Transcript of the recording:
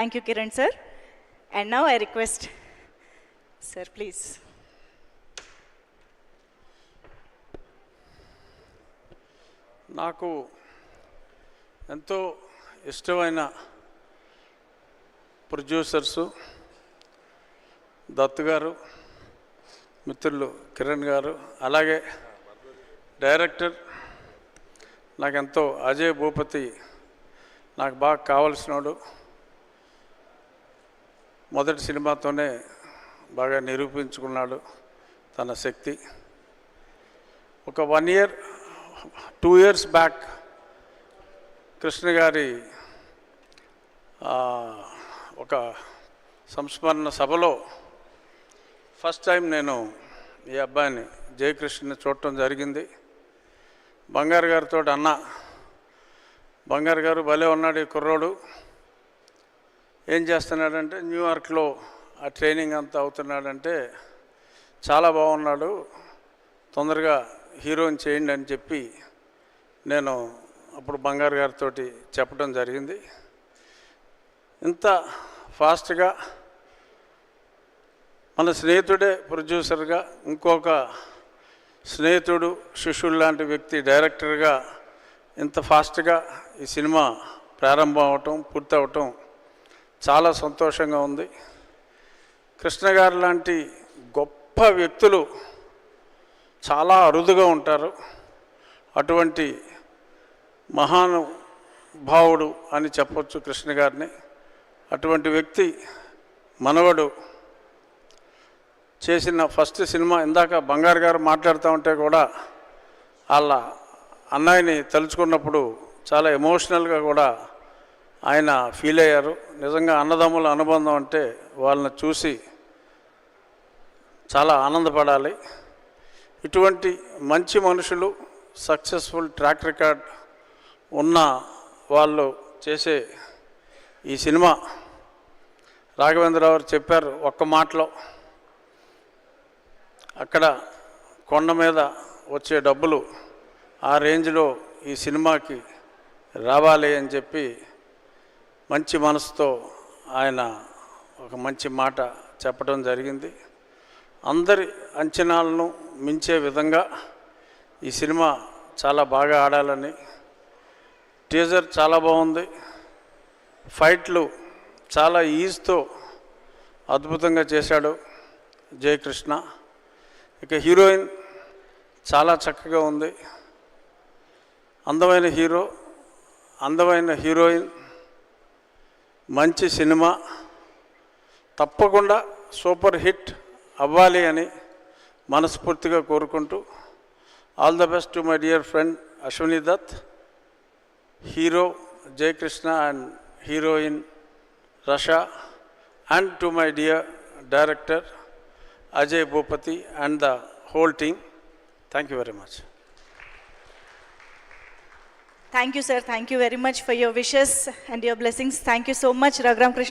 Thank you, Kiran sir. And now I request, sir, please. నాకు ఎంతో ఇష్టమైన producers Dutt గారు, మిత్రులు కిరణ్ గారు, అలాగే డైరెక్టర్ నాకెంతో అజయ్ భూపతి నాకు బాగా కావలసినోడు. మొదటి సినిమాతోనే బాగా నిరూపించుకున్నాడు తన శక్తి. ఒక 1 year 2 years బ్యాక్ కృష్ణ గారి ఒక సంస్మరణ సభలో ఫస్ట్ టైం నేను ఈ అబ్బాయిని జయకృష్ణని చూడటం జరిగింది. బంగారు గారితో అన్న, బంగారు గారు భలే ఉన్నాడు ఈ కుర్రోడు, ఏం చేస్తున్నాడంటే న్యూయార్క్లో ఆ ట్రైనింగ్ అంతా అవుతున్నాడంటే చాలా బాగున్నాడు, తొందరగా హీరోయిన్ చేయండి అని చెప్పి నేను అప్పుడు బంగారు గారితో చెప్పడం జరిగింది. ఇంత ఫాస్ట్గా మన స్నేహితుడే ప్రొడ్యూసర్గా, ఇంకొక స్నేహితుడు శిష్యుడు లాంటి వ్యక్తి డైరెక్టర్గా ఇంత ఫాస్ట్గా ఈ సినిమా ప్రారంభం అవటం, పూర్తి అవటం చాలా సంతోషంగా ఉంది. కృష్ణ గారు లాంటి గొప్ప వ్యక్తులు చాలా అరుదుగా ఉంటారు. అటువంటి మహానుభావుడు అని చెప్పొచ్చు కృష్ణ గారిని. అటువంటి వ్యక్తి మనవడు చేసిన ఫస్ట్ సినిమా, ఇందాక బంగారు గారు మాట్లాడుతూ ఉంటే కూడా వాళ్ళ అన్నయ్యని తలుచుకున్నప్పుడు చాలా ఎమోషనల్గా కూడా ఆయన ఫీల్ అయ్యారు. నిజంగా అన్నదమ్ముల అనుబంధం అంటే వాళ్ళని చూసి చాలా ఆనందపడాలి. ఇటువంటి మంచి మనుషులు, సక్సెస్ఫుల్ ట్రాక్ రికార్డ్ ఉన్న వాళ్ళు చేసే ఈ సినిమా, రాఘవేంద్రరావు గారు చెప్పారు ఒక్క మాటలో, అక్కడ కొండ మీద వచ్చే డబ్బులు ఆ రేంజ్లో ఈ సినిమాకి రావాలి అని చెప్పి మంచి మనసుతో ఆయన ఒక మంచి మాట చెప్పడం జరిగింది. అందరి అంచనాలను మించే విధంగా ఈ సినిమా చాలా బాగా ఆడాలని. టీజర్ చాలా బాగుంది, ఫైట్లు చాలా ఈజ్తో అద్భుతంగా చేశాడు జయకృష్ణ. ఇక హీరోయిన్ చాలా చక్కగా ఉంది, అందమైన హీరో, అందమైన హీరోయిన్, మంచి సినిమా, తప్పకుండా సూపర్ హిట్ అవ్వాలి అని మనస్ఫూర్తిగా కోరుకుంటూ, all the best to my dear friend Ashwini Dutt, hero Jayakrishna and heroine Rasha, and to my dear director Ajay Bhupati and the whole team. Thank you very much. Thank you, sir. Thank you very much for your wishes and your blessings. Thank you so much, Raghuram Krishna.